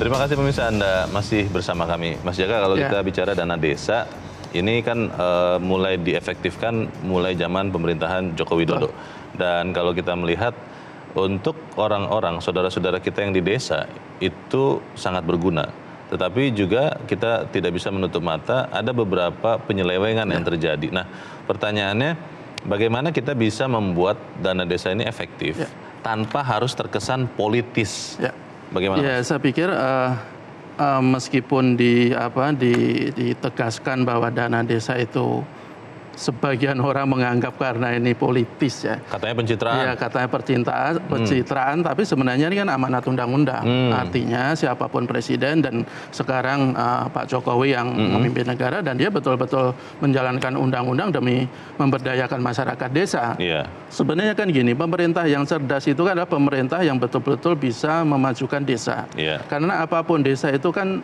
Terima kasih pemirsa, Anda masih bersama kami. Mas Jaka, kalau kita bicara dana desa, ini kan mulai diefektifkan mulai zaman pemerintahan Joko Widodo. Dan kalau kita melihat untuk orang-orang, saudara-saudara kita yang di desa, itu sangat berguna. Tetapi juga kita tidak bisa menutup mata, ada beberapa penyelewengan yang terjadi. Nah, pertanyaannya, bagaimana kita bisa membuat dana desa ini efektif tanpa harus terkesan politis? Bagaimana? Ya, saya pikir meskipun ditegaskan bahwa dana desa itu sebagian orang menganggap karena ini politis ya. Katanya pencitraan. Ya, katanya pencitraan, tapi sebenarnya ini kan amanat undang-undang. Artinya siapapun presiden dan sekarang Pak Jokowi yang memimpin negara dan dia betul-betul menjalankan undang-undang demi memberdayakan masyarakat desa. Sebenarnya kan gini, pemerintah yang cerdas itu kan adalah pemerintah yang betul-betul bisa memajukan desa. Karena apapun desa itu kan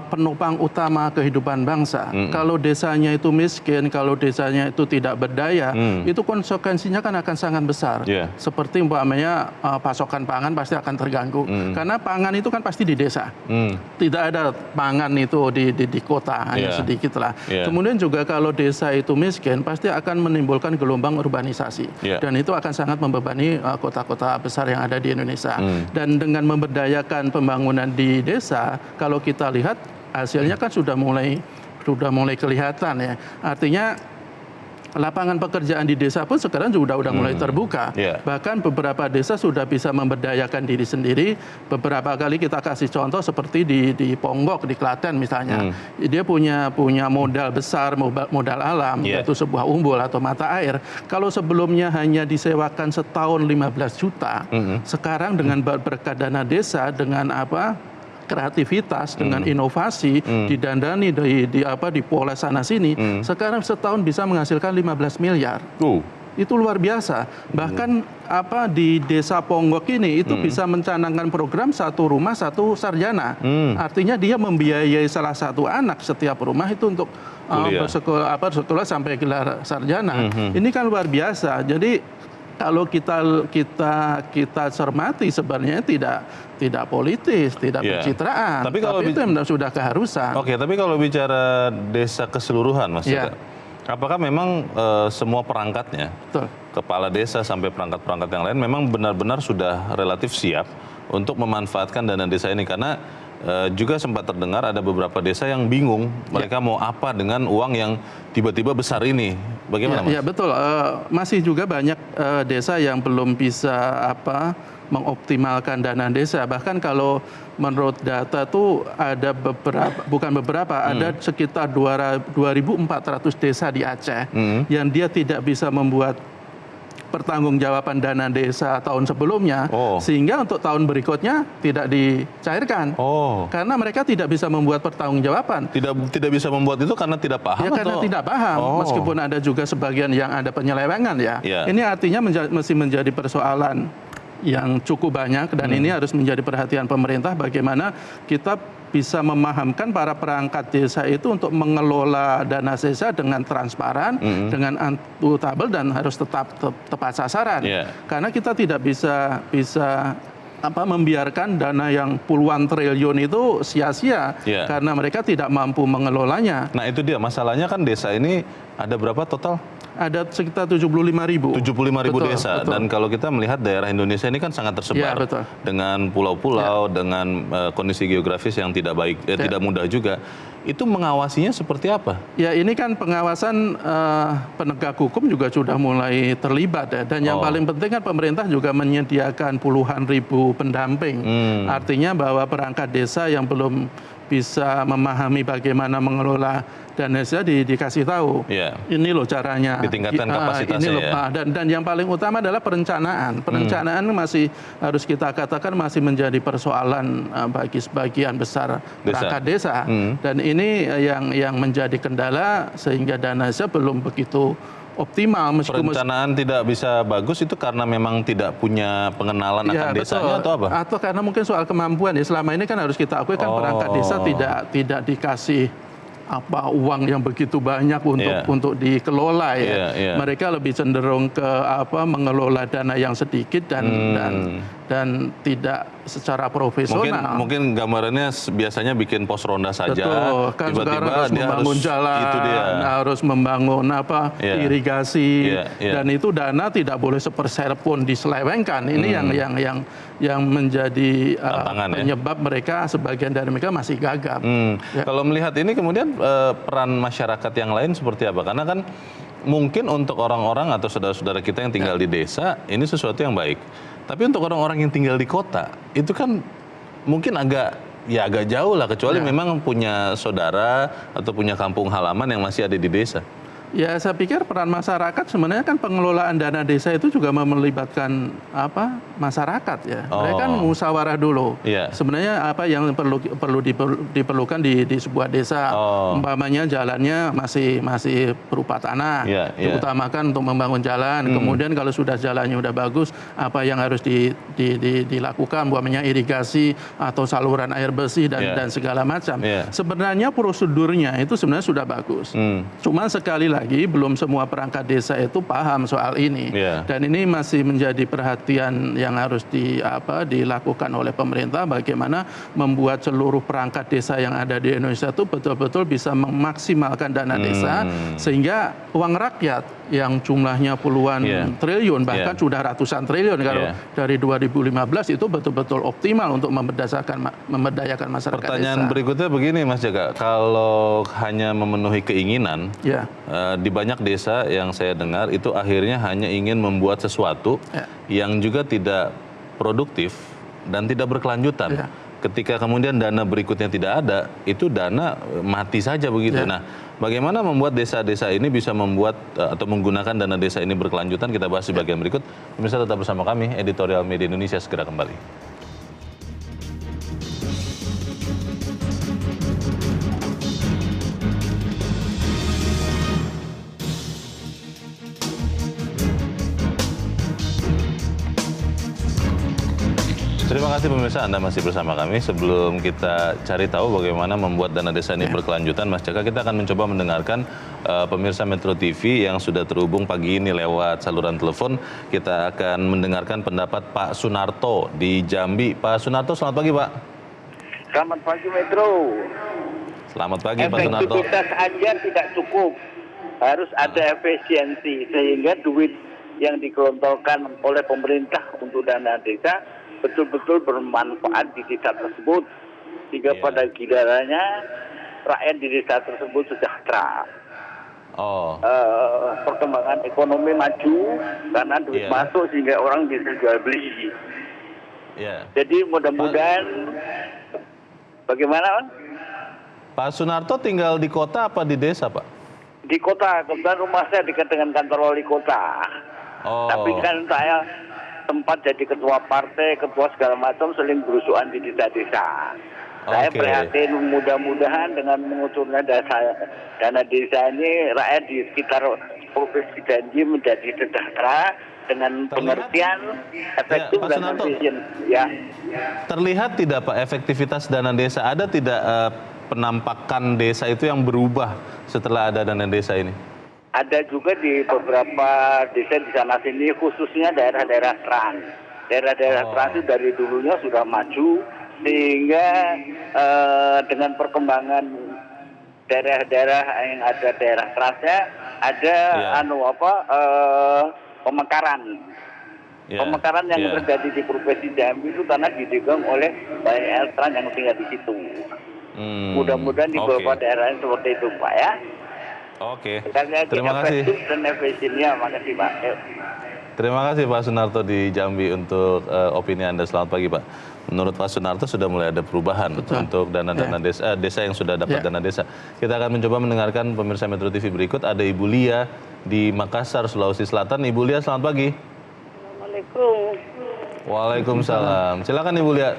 penopang utama kehidupan bangsa. Kalau desanya itu miskin, kalau desanya itu tidak berdaya, itu konsekuensinya kan akan sangat besar. Seperti umpamanya pasokan pangan pasti akan terganggu. Karena pangan itu kan pasti di desa. Tidak ada pangan itu di kota, hanya sedikit lah. Kemudian juga kalau desa itu miskin, pasti akan menimbulkan gelombang urbanisasi. Dan itu akan sangat membebani kota-kota besar yang ada di Indonesia. Dan dengan memberdayakan pembangunan di desa, kalau kita lihat hasilnya kan sudah mulai kelihatan ya. Artinya lapangan pekerjaan di desa pun sekarang sudah mulai terbuka. Bahkan beberapa desa sudah bisa memberdayakan diri sendiri. Beberapa kali kita kasih contoh seperti di Ponggok di Klaten misalnya. Dia punya modal besar, modal alam, yaitu sebuah umbul atau mata air. Kalau sebelumnya hanya disewakan setahun 15 juta, sekarang dengan berkat dana desa, dengan kreativitas, dengan inovasi, didandani di pola sana sini, sekarang setahun bisa menghasilkan 15 miliar. Itu luar biasa. Bahkan di desa Ponggok ini itu bisa mencanangkan program satu rumah satu sarjana. Artinya dia membiayai salah satu anak setiap rumah itu untuk bersekolah sampai gelar sarjana. Ini kan luar biasa. Jadi kalau kita cermati sebenarnya tidak politis, tidak pencitraan, tapi itu sudah keharusan. Oke, tapi kalau bicara desa keseluruhan, Mas Jaka, apakah memang semua perangkatnya, kepala desa sampai perangkat-perangkat yang lain, memang benar-benar sudah relatif siap untuk memanfaatkan dana desa ini? Karena juga sempat terdengar ada beberapa desa yang bingung mereka mau apa dengan uang yang tiba-tiba besar ini. Bagaimana, Mas? Ya, betul. Masih juga banyak desa yang belum bisa mengoptimalkan dana desa. Bahkan kalau menurut data tuh ada ada sekitar 2.400 desa di Aceh yang dia tidak bisa membuat pertanggungjawaban dana desa tahun sebelumnya, sehingga untuk tahun berikutnya tidak dicairkan. Karena mereka tidak bisa membuat pertanggungjawaban. Tidak bisa membuat itu karena tidak paham? Ya, karena tidak paham. Meskipun ada juga sebagian yang ada penyelewengan ya. Ini artinya masih menjadi persoalan yang cukup banyak, dan ini harus menjadi perhatian pemerintah bagaimana kita bisa memahamkan para perangkat desa itu untuk mengelola dana desa dengan transparan, dengan akuntabel, dan harus tetap tepat sasaran. Karena kita tidak bisa membiarkan dana yang puluhan triliun itu sia-sia karena mereka tidak mampu mengelolanya. Nah, itu dia masalahnya kan. Desa ini ada berapa total? Ada sekitar 75.000. 75.000 desa. Dan kalau kita melihat daerah Indonesia ini kan sangat tersebar dengan pulau-pulau, dengan kondisi geografis yang tidak baik, tidak mudah juga. Itu mengawasinya seperti apa? Ya, ini kan pengawasan penegak hukum juga sudah mulai terlibat ya. Dan yang paling penting kan pemerintah juga menyediakan puluhan ribu pendamping. Artinya bahwa perangkat desa yang belum bisa memahami bagaimana mengelola dana desa dikasih tahu. Ini loh caranya. Ditingkatkan kapasitasnya. Dan yang paling utama adalah perencanaan. Perencanaan masih harus kita katakan masih menjadi persoalan bagi sebagian besar perangkat desa. Dan ini yang menjadi kendala sehingga dana desa belum begitu optimal. Perencanaan tidak bisa bagus itu karena memang tidak punya pengenalan akan desanya atau apa? Atau karena mungkin soal kemampuan ya. Selama ini kan harus kita akui kan perangkat desa tidak dikasih uang yang begitu banyak untuk dikelola ya. Mereka lebih cenderung ke mengelola dana yang sedikit dan secara profesional. Mungkin gambarannya biasanya bikin pos ronda saja. Betul, kan sekarang harus membangun jalan, harus membangun irigasi, dan itu dana tidak boleh sepersen pun diselewengkan. Ini yang menjadi penyebab mereka, sebagian dari mereka masih gagap. Kalau melihat ini kemudian peran masyarakat yang lain seperti apa? Karena kan mungkin untuk orang-orang atau saudara-saudara kita yang tinggal di desa, ini sesuatu yang baik. Tapi untuk orang-orang yang tinggal di kota, itu kan mungkin agak jauh lah, kecuali memang punya saudara atau punya kampung halaman yang masih ada di desa. Ya, saya pikir peran masyarakat sebenarnya kan pengelolaan dana desa itu juga melibatkan masyarakat ya. Mereka kan musyawarah dulu. Sebenarnya apa yang perlu diperlukan di sebuah desa. Umpamanya jalannya masih berupa tanah. Diutamakan untuk membangun jalan. Kemudian kalau sudah jalannya udah bagus, apa yang harus dilakukan, umpamanya irigasi atau saluran air bersih dan segala macam. Sebenarnya prosedurnya itu sebenarnya sudah bagus. Cuma sekali lagi belum semua perangkat desa itu paham soal ini, dan ini masih menjadi perhatian yang harus dilakukan oleh pemerintah, bagaimana membuat seluruh perangkat desa yang ada di Indonesia itu betul-betul bisa memaksimalkan dana desa, sehingga uang rakyat yang jumlahnya puluhan triliun, bahkan sudah ratusan triliun kalau dari 2015 itu betul-betul optimal untuk memberdayakan masyarakat desa. Pertanyaan berikutnya begini Mas Jaka, kalau hanya memenuhi keinginan, di banyak desa yang saya dengar itu akhirnya hanya ingin membuat sesuatu yang juga tidak produktif dan tidak berkelanjutan. Ketika kemudian dana berikutnya tidak ada, itu dana mati saja begitu. Nah, bagaimana membuat desa-desa ini bisa membuat atau menggunakan dana desa ini berkelanjutan, kita bahas di bagian berikut. Pemirsa tetap bersama kami, Editorial Media Indonesia segera kembali. Terima kasih pemirsa, Anda masih bersama kami. Sebelum kita cari tahu bagaimana membuat dana desa ini berkelanjutan, Mas Jaka, kita akan mencoba mendengarkan pemirsa Metro TV yang sudah terhubung pagi ini lewat saluran telepon. Kita akan mendengarkan pendapat Pak Sunarto di Jambi. Pak Sunarto, selamat pagi Pak. Selamat pagi Metro. Selamat pagi Pak Sunarto. Efektivitas aja tidak cukup, harus ada efisiensi, sehingga duit yang digelontorkan oleh pemerintah untuk dana desa betul-betul bermanfaat di desa tersebut, sehingga pada gilirannya rakyat di desa tersebut sejahtera. Perkembangan ekonomi maju karena duit masuk, sehingga orang bisa jual beli. Jadi mudah-mudahan bagaimana? Pak Sunarto tinggal di kota apa di desa Pak? Di kota, kebetulan rumah saya dekat dengan kantor wali kota. Tapi kan saya sempat jadi ketua partai, ketua segala macam, sering berusukan di desa-desa. Saya prihatin, mudah-mudahan dengan mengucurnya dana desa ini, rakyat di sekitar Provinsi Jambi menjadi sejahtera dengan pengertian efektif dan efisien. Terlihat tidak Pak efektivitas dana desa? Ada tidak penampakan desa itu yang berubah setelah ada dana desa ini? Ada juga di beberapa desa di sana sini, khususnya daerah-daerah trans. Daerah-daerah trans itu dari dulunya sudah maju, sehingga dengan perkembangan daerah-daerah yang ada daerah transnya, ada pemekaran. Pemekaran yang terjadi di Provinsi Jambi itu karena didegang oleh banyak trans yang tinggal di situ. Mudah-mudahan di beberapa daerah seperti itu Pak ya. Terima kasih. Dan efisiennya, makasih Pak. Terima kasih Pak Sunarto di Jambi untuk opini Anda. Selamat pagi Pak. Menurut Pak Sunarto sudah mulai ada perubahan untuk dana-dana desa yang sudah dapat dana desa. Kita akan mencoba mendengarkan pemirsa Metro TV berikut. Ada Ibu Lia di Makassar, Sulawesi Selatan. Ibu Lia, selamat pagi. Assalamualaikum. Waalaikumsalam. Silakan Ibu Lia.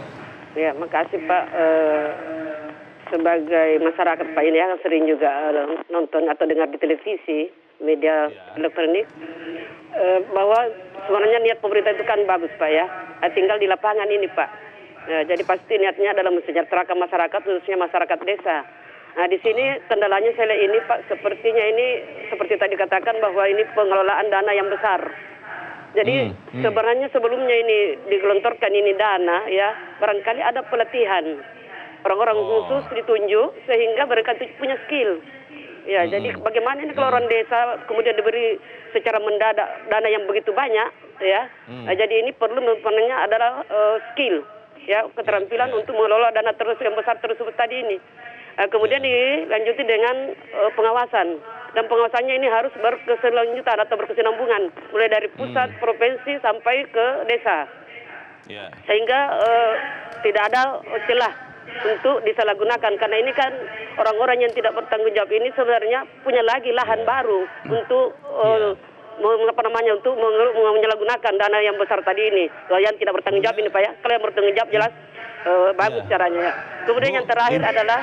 Ya, makasih Pak. Sebagai masyarakat Pak ini sering juga nonton atau dengar di televisi, media elektronik, bahwa sebenarnya niat pemerintah itu kan bagus Pak ya. Tinggal di lapangan ini Pak. Jadi pasti niatnya adalah mensejahterakan masyarakat, khususnya masyarakat desa. Nah di sini kendalanya saya lihat ini Pak, sepertinya ini seperti tadi katakan bahwa ini pengelolaan dana yang besar. Jadi sebenarnya sebelumnya ini digelontorkan ini dana ya, barangkali ada pelatihan orang-orang khusus ditunjuk sehingga mereka punya skill. Ya, jadi bagaimana ini kalau orang desa kemudian diberi secara mendadak dana yang begitu banyak ya. Jadi ini perlu mempunyai adalah skill ya, keterampilan untuk mengelola dana terus yang besar tersebut tadi ini. Kemudian dilanjuti dengan pengawasan. Dan pengawasannya ini harus berkeselanjutan atau berkesinambungan, mulai dari pusat, provinsi sampai ke desa, sehingga tidak ada celah untuk disalahgunakan. Karena ini kan orang-orang yang tidak bertanggung jawab ini sebenarnya punya lagi lahan baru untuk untuk menyalahgunakan dana yang besar tadi ini. Kalau yang tidak bertanggung jawab ini Pak ya, kalau yang bertanggung jawab jelas bagus caranya ya. Kemudian yang terakhir adalah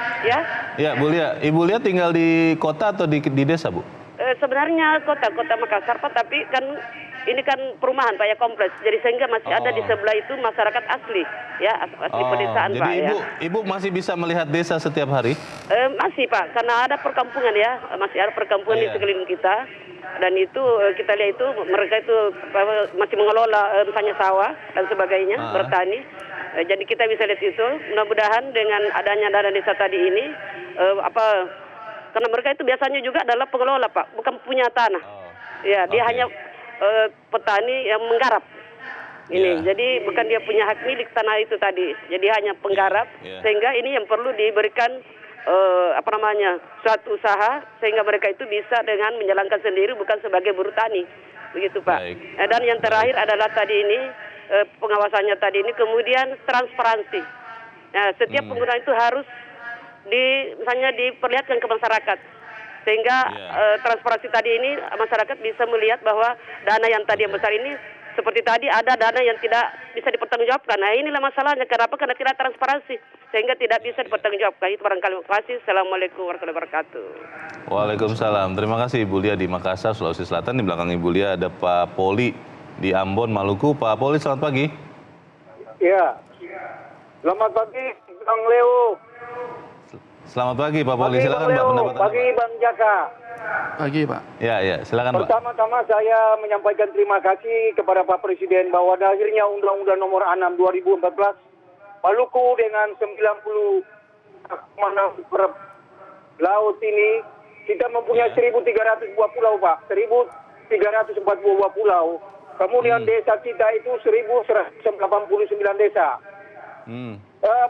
Bu Lia, Ibu Lia tinggal di kota atau di desa, Bu? Sebenarnya kota Makassar Pak, tapi kan ini kan perumahan Pak ya, kompleks. Jadi sehingga masih ada di sebelah itu masyarakat asli ya, asli pedesaan Pak. Jadi ya. Ibu masih bisa melihat desa setiap hari? Masih Pak, karena ada perkampungan ya, masih ada perkampungan di sekeliling kita. Dan itu kita lihat itu mereka itu masih mengelola misalnya sawah dan sebagainya, bertani. Jadi kita bisa lihat itu. Mudah-mudahan dengan adanya dana desa tadi ini, karena mereka itu biasanya juga adalah pengelola Pak, bukan punya tanah. Ya, dia hanya petani yang menggarap. Ini, jadi bukan dia punya hak milik tanah itu tadi. Jadi hanya penggarap, sehingga ini yang perlu diberikan suatu usaha sehingga mereka itu bisa dengan menjalankan sendiri bukan sebagai buruh tani. Begitu Pak. Dan yang terakhir adalah tadi ini pengawasannya tadi ini, kemudian transparansi. Nah, setiap pengguna itu harus misalnya diperlihatkan ke masyarakat. Sehingga transparansi tadi ini masyarakat bisa melihat bahwa dana yang tadi yang besar ini seperti tadi ada dana yang tidak bisa dipertanggungjawabkan. Nah, inilah masalahnya. Kenapa? Karena tidak transparansi. Sehingga tidak bisa dipertanggungjawabkan. Itu barangkali. Terima kasih. Assalamualaikum warahmatullahi wabarakatuh. Waalaikumsalam. Terima kasih Ibu Lia di Makassar, Sulawesi Selatan. Di belakang Ibu Lia ada Pak Poli di Ambon, Maluku. Pak Poli, selamat pagi. Ya. Selamat pagi, Bang Leo. Selamat pagi Pak Poli. Silakan Pak, pendapat Anda. Pagi Bang Jaka. Pagi Pak. Ya, silakan Pak. Pertama-tama saya menyampaikan terima kasih kepada Pak Presiden bahwa akhirnya Undang-Undang Nomor 6 2014 Maluku dengan 90,6 per laut ini kita mempunyai 1.300 buah pulau Pak, 1.340 buah pulau. Kemudian desa kita itu 1.189 desa.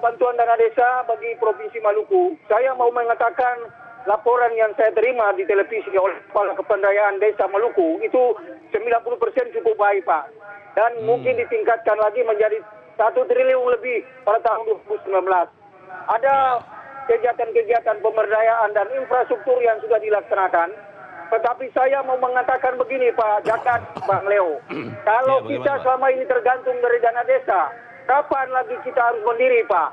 Bantuan dana desa bagi Provinsi Maluku. Saya mau mengatakan laporan yang saya terima di televisi oleh Kepala Kepandaian Desa Maluku itu 90% cukup baik Pak. Dan mungkin ditingkatkan lagi menjadi 1 triliun lebih pada tahun 2019. Ada kegiatan-kegiatan pemberdayaan dan infrastruktur yang sudah dilaksanakan. Tetapi saya mau mengatakan begini Pak Jakat, Bang Leo. Kalau kita selama ini tergantung dari dana desa, kapan lagi kita harus mandiri Pak?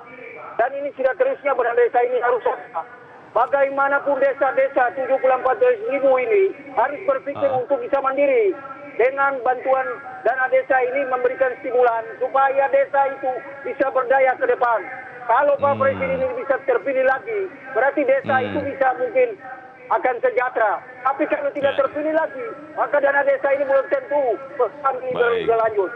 Dan ini sudah terusnya dana desa ini harus apa? Bagaimanapun desa-desa 74.000 ini harus berpikir untuk bisa mandiri. Dengan bantuan dana desa ini memberikan stimulan supaya desa itu bisa berdaya ke depan. Kalau Pak Presiden ini bisa terpilih lagi, berarti desa itu bisa mungkin akan sejahtera. Tapi kalau tidak terpilih lagi, maka dana desa ini belum tentu kami berlanjut.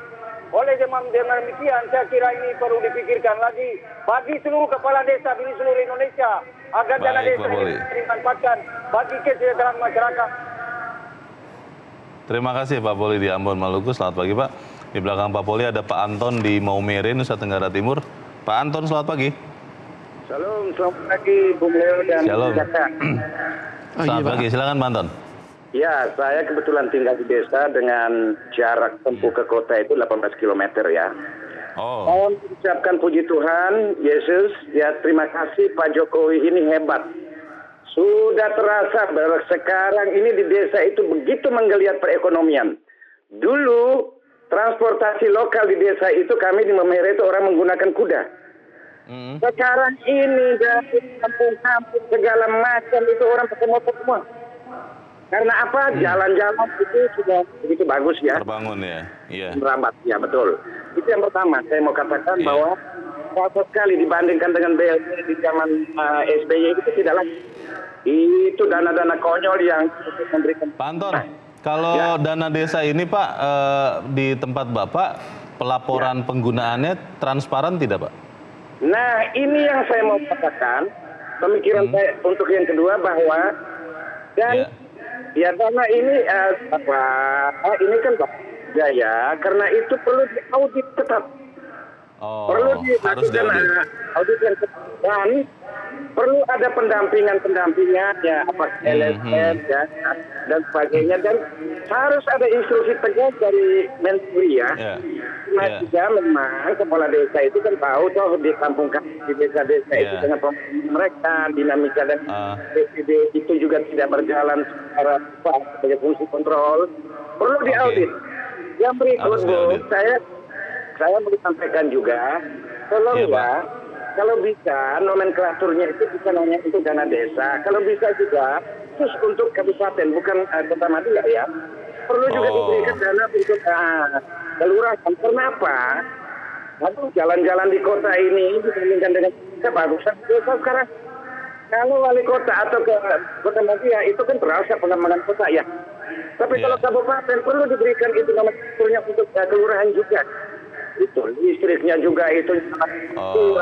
Oleh dengan demikian, saya kira ini perlu dipikirkan lagi bagi seluruh kepala desa di seluruh Indonesia agar dana desa ini dimanfaatkan bagi kesejahteraan masyarakat. Terima kasih Pak Poli di Ambon, Maluku. Selamat pagi Pak. Di belakang Pak Poli ada Pak Anton di Maumere, Nusa Tenggara Timur. Pak Anton, selamat pagi. Selamat pagi Bung Leo dan Jaka. Selamat pagi, silakan Pak Anton. Ya, saya kebetulan tinggal di desa dengan jarak tempuh ke kota itu 18 km ya. Saya mengucapkan puji Tuhan, Yesus, ya terima kasih Pak Jokowi ini hebat. Sudah terasa bahwa sekarang ini di desa itu begitu menggeliat perekonomian. Dulu transportasi lokal di desa itu kami di Maumere itu orang menggunakan kuda. Sekarang ini dari kampung-kampung segala macam itu orang pakai motor semua. Karena apa? Jalan-jalan itu sudah begitu bagus ya. Terbangun ya. Iya. Merambat, ya betul. Itu yang pertama. Saya mau katakan bahwa sama sekali dibandingkan dengan BLT di zaman SBY itu tidak lagi. Itu dana-dana konyol yang memberikan. Pak Anton, Kalau dana desa ini Pak, di tempat Bapak, pelaporan penggunaannya transparan tidak Pak? Nah, ini yang saya mau katakan, pemikiran saya untuk yang kedua bahwa dana ini ini kan ya, karena itu perlu diaudit tetap. Perlu dilakukan audit yang tetap dan perlu ada pendampingan ya, LSM ya, dan sebagainya, dan harus ada instruksi tegas dari Menteri ya. Juga memang kepala desa itu kan tahu toh di kampung di desa-desa itu dengan mereka dinamika dan PPD itu juga tidak berjalan secara sebagai fungsi kontrol, perlu diaudit. Yang berikut Bu, saya mau sampaikan juga, kalau bisa nomenklaturnya itu bukan hanya untuk dana desa, kalau bisa juga khusus untuk kabupaten, bukan kota Madia ya, perlu juga diberikan dana untuk kelurahan. Kenapa? Lalu jalan-jalan di kota ini dibandingkan dengan kebagusan desa sekarang. Kalau wali kota atau ke kota Madia itu kan terasa pengembangan kota ya. Tapi kalau kabupaten perlu diberikan itu nomenklaturnya untuk kelurahan juga. Itu listriknya juga itu.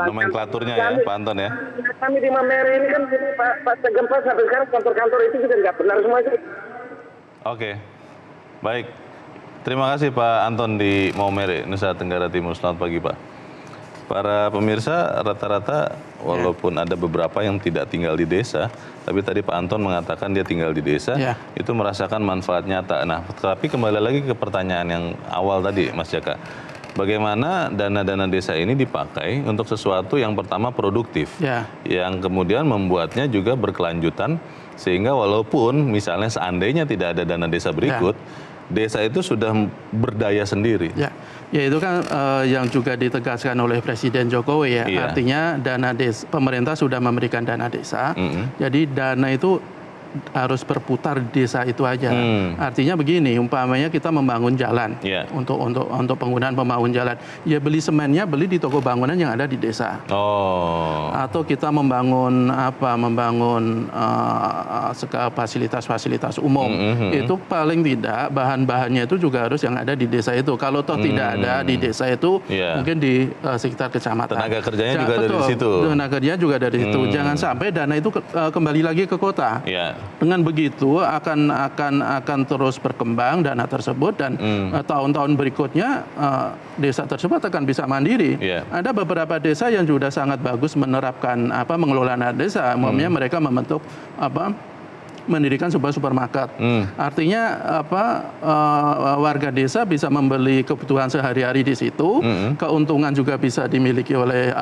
Nomenklaturnya ya Pak Anton ya. Kami di Mamere ini kan Pak gempa sampai sekarang kantor-kantor itu juga nggak benar semua itu. Oke, baik. Terima kasih Pak Anton di Maumere, Nusa Tenggara Timur. Selamat pagi Pak. Para pemirsa, rata-rata walaupun ada beberapa yang tidak tinggal di desa, tapi tadi Pak Anton mengatakan dia tinggal di desa, itu merasakan manfaat nyata. Nah, tapi kembali lagi ke pertanyaan yang awal tadi Mas Jaka. Bagaimana dana-dana desa ini dipakai untuk sesuatu yang pertama produktif, yang kemudian membuatnya juga berkelanjutan, sehingga walaupun misalnya seandainya tidak ada dana desa berikut, desa itu sudah berdaya sendiri. Ya itu kan yang juga ditegaskan oleh Presiden Jokowi ya, artinya dana desa, pemerintah sudah memberikan dana desa, jadi dana itu harus berputar di desa itu aja. Artinya begini, umpamanya kita membangun jalan untuk penggunaan pembangun jalan, ya beli semennya beli di toko bangunan yang ada di desa. Atau kita membangun fasilitas-fasilitas umum, itu paling tidak bahan-bahannya itu juga harus yang ada di desa itu. Kalau toh tidak ada di desa itu, mungkin di sekitar kecamatan. Tenaga kerjanya juga dari situ. Tenaga kerjanya juga dari situ. Jangan sampai dana itu kembali lagi ke kota. Dengan begitu akan terus berkembang dana tersebut, dan tahun-tahun berikutnya desa tersebut akan bisa mandiri. Ada beberapa desa yang sudah sangat bagus menerapkan mengelola dana desa. Umumnya mereka membentuk mendirikan sebuah supermarket. Artinya warga desa bisa membeli kebutuhan sehari-hari di situ, keuntungan juga bisa dimiliki oleh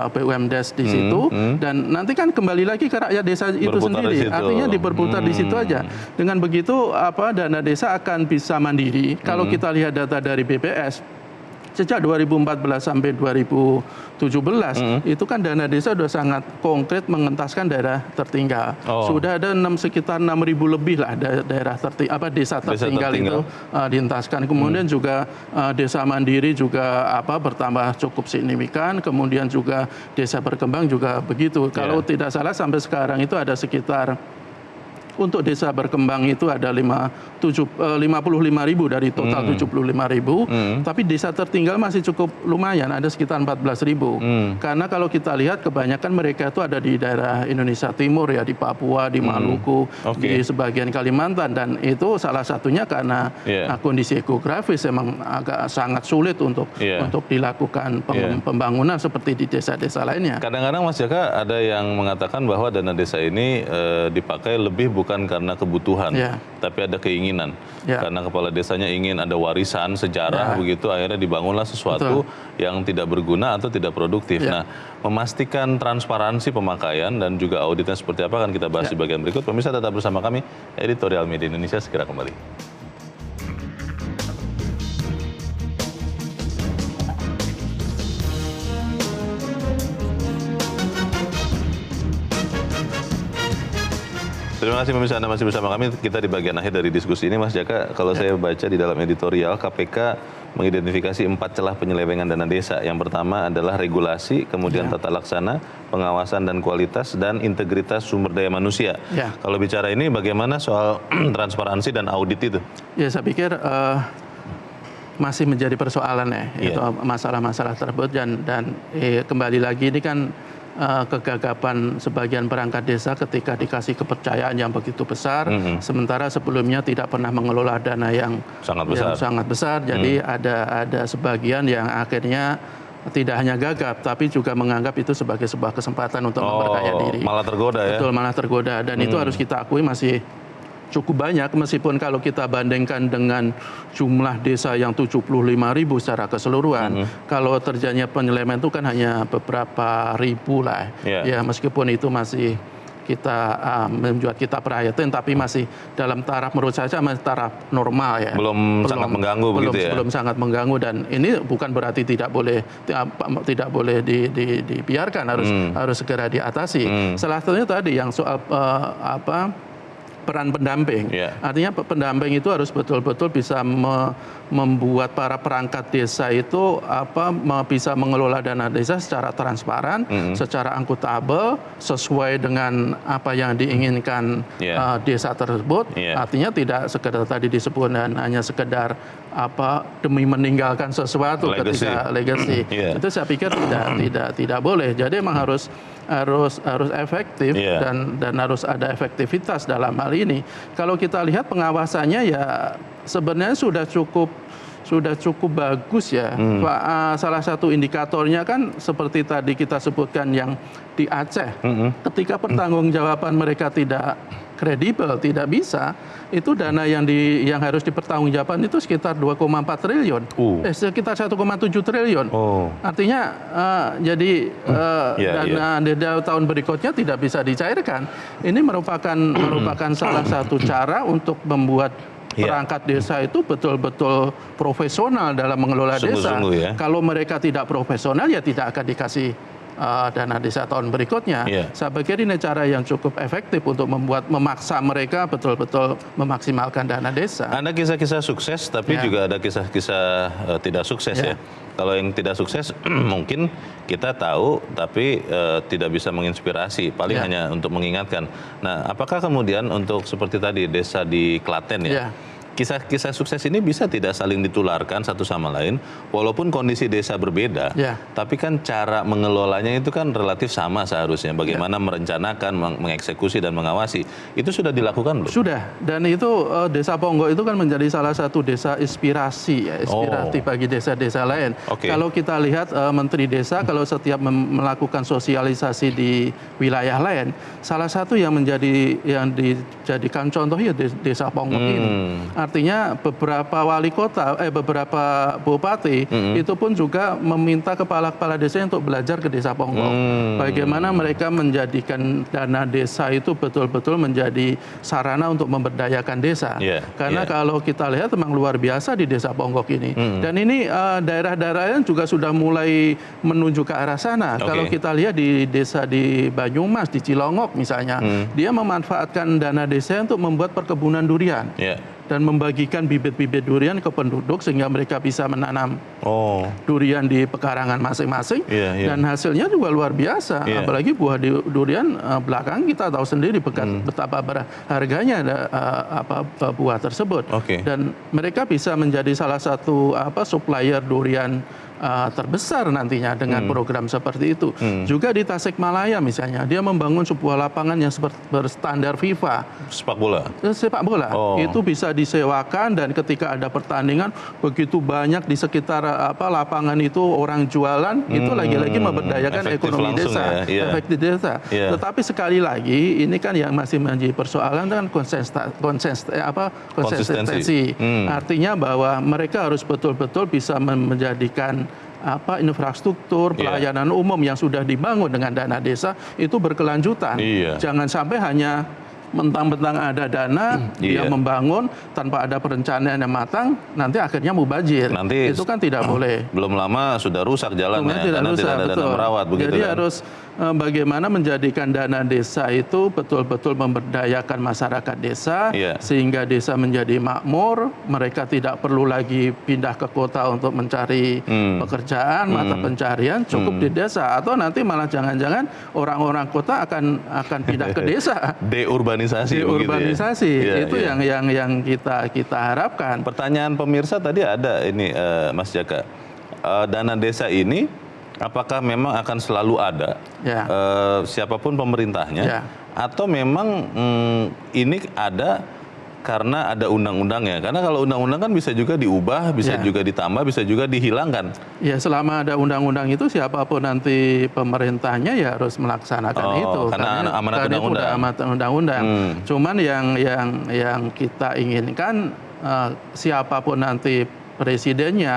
BUMDes di situ, dan nanti kan kembali lagi ke rakyat desa itu sendiri. Artinya diberputar di situ aja. Dengan begitu dana desa akan bisa mandiri. Kalau kita lihat data dari BPS, sejak 2014 sampai 2017 itu kan dana desa sudah sangat konkret mengentaskan daerah tertinggal. Sudah ada sekitar 6.000 lebih lah desa tertinggal itu dientaskan. Kemudian juga desa mandiri juga bertambah cukup signifikan. Kemudian juga desa berkembang juga begitu. Kalau tidak salah sampai sekarang itu ada sekitar, untuk desa berkembang itu ada 55.000 dari total 75.000, tapi desa tertinggal masih cukup lumayan, ada sekitar 14.000. Karena kalau kita lihat kebanyakan mereka itu ada di daerah Indonesia Timur ya, di Papua, di Maluku, di sebagian Kalimantan, dan itu salah satunya karena kondisi geografis memang agak sangat sulit untuk dilakukan pembangunan seperti di desa-desa lainnya. Kadang-kadang Mas Jaka ada yang mengatakan bahwa dana desa ini dipakai lebih bukan karena kebutuhan, tapi ada keinginan. Karena kepala desanya ingin ada warisan sejarah begitu, akhirnya dibangunlah sesuatu yang tidak berguna atau tidak produktif. Nah, memastikan transparansi pemakaian dan juga auditnya seperti apa akan kita bahas di bagian berikut. Pemirsa tetap bersama kami, Editorial Media Indonesia segera kembali. Terima kasih pemirsa, Anda masih bersama kami. Kita di bagian akhir dari diskusi ini, Mas Jaka. Kalau saya baca di dalam editorial, KPK mengidentifikasi 4 celah penyelewengan dana desa. Yang pertama adalah regulasi, kemudian tata laksana, pengawasan dan kualitas, dan integritas sumber daya manusia. Kalau bicara ini, bagaimana soal transparansi dan audit itu? Ya, saya pikir masih menjadi persoalan ya, itu masalah-masalah tersebut, dan kembali lagi ini kan kegagapan sebagian perangkat desa ketika dikasih kepercayaan yang begitu besar, sementara sebelumnya tidak pernah mengelola dana yang sangat besar. Jadi ada sebagian yang akhirnya tidak hanya gagap, tapi juga menganggap itu sebagai sebuah kesempatan untuk memperkaya diri. Malah tergoda ya? Betul, malah tergoda. Dan itu harus kita akui masih cukup banyak, meskipun kalau kita bandingkan dengan jumlah desa yang 75.000 secara keseluruhan, kalau terjadinya penyelewengan itu kan hanya beberapa ribu lah. Ya, meskipun itu masih membuat kita prihatin, tapi masih dalam taraf, menurut saya masih taraf normal ya. Belum sangat mengganggu begitu ya? Belum sangat mengganggu, dan ini bukan berarti tidak boleh dibiarkan, harus segera diatasi. Salah satunya tadi yang soal peran pendamping. Artinya pendamping itu harus betul-betul bisa membuat para perangkat desa itu bisa mengelola dana desa secara transparan, secara akuntabel, sesuai dengan apa yang diinginkan desa tersebut. Artinya tidak sekedar tadi disebut dan hanya sekedar demi meninggalkan sesuatu ketika legacy. Itu saya pikir tidak boleh. Jadi memang harus efektif dan harus ada efektivitas dalam hal ini. Kalau kita lihat pengawasannya ya sebenarnya sudah cukup bagus ya. Salah satu indikatornya kan seperti tadi kita sebutkan yang di Aceh, ketika pertanggungjawaban mereka tidak kredibel, tidak bisa, itu dana yang harus dipertanggungjawabkan itu sekitar 2,4 triliun, sekitar 1,7 triliun. Artinya jadi dana tahun berikutnya tidak bisa dicairkan. Ini merupakan salah satu cara untuk membuat perangkat desa itu betul-betul profesional dalam mengelola desa. Kalau mereka tidak profesional ya tidak akan dikasih dana desa tahun berikutnya. Saya pikir ini cara yang cukup efektif untuk memaksa mereka betul-betul memaksimalkan dana desa. Ada kisah-kisah sukses, tapi juga ada kisah-kisah tidak sukses ya. Kalau yang tidak sukses mungkin kita tahu, tapi tidak bisa menginspirasi, paling hanya untuk mengingatkan. Nah, apakah kemudian untuk seperti tadi desa di Klaten kisah-kisah sukses ini bisa tidak saling ditularkan satu sama lain, walaupun kondisi desa berbeda, tapi kan cara mengelolanya itu kan relatif sama seharusnya. Bagaimana merencanakan, mengeksekusi dan mengawasi, itu sudah dilakukan belum? Sudah, dan itu Desa Ponggok itu kan menjadi salah satu desa inspirasi bagi desa-desa lain. Kalau kita lihat Menteri Desa kalau setiap melakukan sosialisasi di wilayah lain, salah satu yang dijadikan contoh ya Desa Ponggok ini. Artinya beberapa wali kota, beberapa bupati itu pun juga meminta kepala-kepala desa untuk belajar ke Desa Ponggok. Bagaimana mereka menjadikan dana desa itu betul-betul menjadi sarana untuk memberdayakan desa. Karena kalau kita lihat memang luar biasa di Desa Ponggok ini. Dan ini daerah-daerah yang juga sudah mulai menuju ke arah sana. Kalau kita lihat di desa di Banyumas, di Cilongok misalnya, dia memanfaatkan dana desa untuk membuat perkebunan durian. Dan membagikan bibit-bibit durian ke penduduk sehingga mereka bisa menanam durian di pekarangan masing-masing. Dan hasilnya juga luar biasa. Apalagi buah durian belakang kita tahu sendiri betapa harganya buah tersebut. Dan mereka bisa menjadi salah satu supplier durian terbesar nantinya dengan program seperti itu. Juga di Tasikmalaya misalnya, dia membangun sebuah lapangan yang berstandar FIFA. Sepak bola? Sepak bola. Itu bisa disewakan dan ketika ada pertandingan, begitu banyak di sekitar lapangan itu orang jualan, itu lagi-lagi memberdayakan ekonomi desa. Efektif desa. Tetapi sekali lagi, ini kan yang masih menjadi persoalan dengan konsistensi. Artinya bahwa mereka harus betul-betul bisa menjadikan infrastruktur pelayanan umum yang sudah dibangun dengan dana desa itu berkelanjutan. Jangan sampai hanya mentang-mentang ada dana, dia membangun tanpa ada perencanaan yang matang, nanti akhirnya mubazir. Nanti itu kan tidak boleh. Belum lama sudah rusak jalannya karena rusak, tidak ada dana merawat. Begitu jadi kan? harus bagaimana menjadikan dana desa itu betul-betul memberdayakan masyarakat desa, sehingga desa menjadi makmur, mereka tidak perlu lagi pindah ke kota untuk mencari pekerjaan, mata pencarian, cukup di desa. Atau nanti malah jangan-jangan orang-orang kota akan pindah ke desa. Deurbanisasi. Deurbanisasi, itu yang kita harapkan. Pertanyaan pemirsa tadi ada ini, Mas Jaka, dana desa ini apakah memang akan selalu ada, siapapun pemerintahnya, atau memang ini ada karena ada undang-undangnya? Karena kalau undang-undang kan bisa juga diubah, bisa juga ditambah, bisa juga dihilangkan. Ya, selama ada undang-undang itu siapapun nanti pemerintahnya ya harus melaksanakan itu. Karena amanat undang-undang. Amanat undang-undang. Cuman yang kita inginkan siapapun nanti presidennya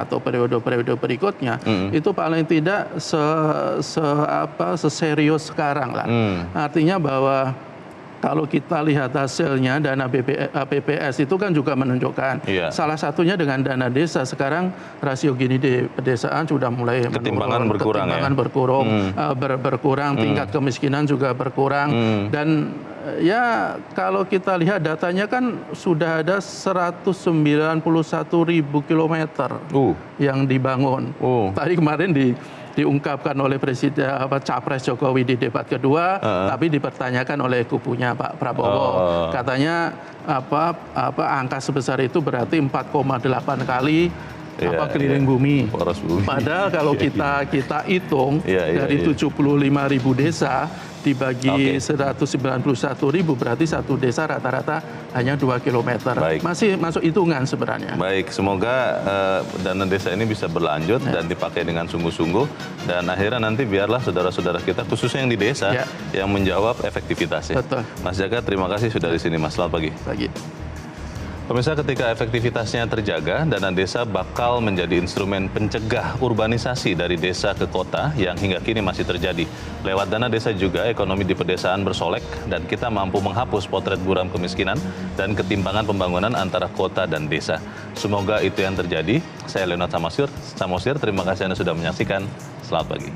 atau periode-periode berikutnya itu paling tidak seserius sekarang lah. Artinya bahwa kalau kita lihat hasilnya dana BPS itu kan juga menunjukkan salah satunya dengan dana desa sekarang rasio Gini di pedesaan sudah mulai ketimpangan berkurang, tingkat kemiskinan juga berkurang, dan ya kalau kita lihat datanya kan sudah ada 191.000 kilometer yang dibangun. Tadi kemarin diungkapkan oleh Presiden Capres Jokowi di debat kedua, tapi dipertanyakan oleh kubunya Pak Prabowo. Katanya angka sebesar itu berarti 4,8 kali keliling bumi. Padahal kalau kita hitung dari 75.000 desa dibagi 191.000 berarti satu desa rata-rata hanya 2 kilometer. Masih masuk hitungan sebenarnya. Baik, semoga dana desa ini bisa berlanjut dan dipakai dengan sungguh-sungguh, dan akhirnya nanti biarlah saudara-saudara kita khususnya yang di desa yang menjawab efektivitasnya. Betul. Mas Jaka, terima kasih sudah di sini, Mas. Selamat pagi. Pemirsa, ketika efektivitasnya terjaga, dana desa bakal menjadi instrumen pencegah urbanisasi dari desa ke kota yang hingga kini masih terjadi. Lewat dana desa juga ekonomi di pedesaan bersolek dan kita mampu menghapus potret buram kemiskinan dan ketimpangan pembangunan antara kota dan desa. Semoga itu yang terjadi. Saya Leonard Samosir, terima kasih Anda sudah menyaksikan. Selamat pagi.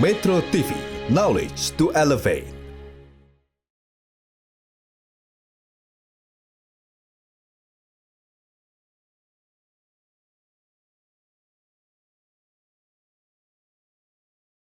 Metro TV, knowledge to elevate.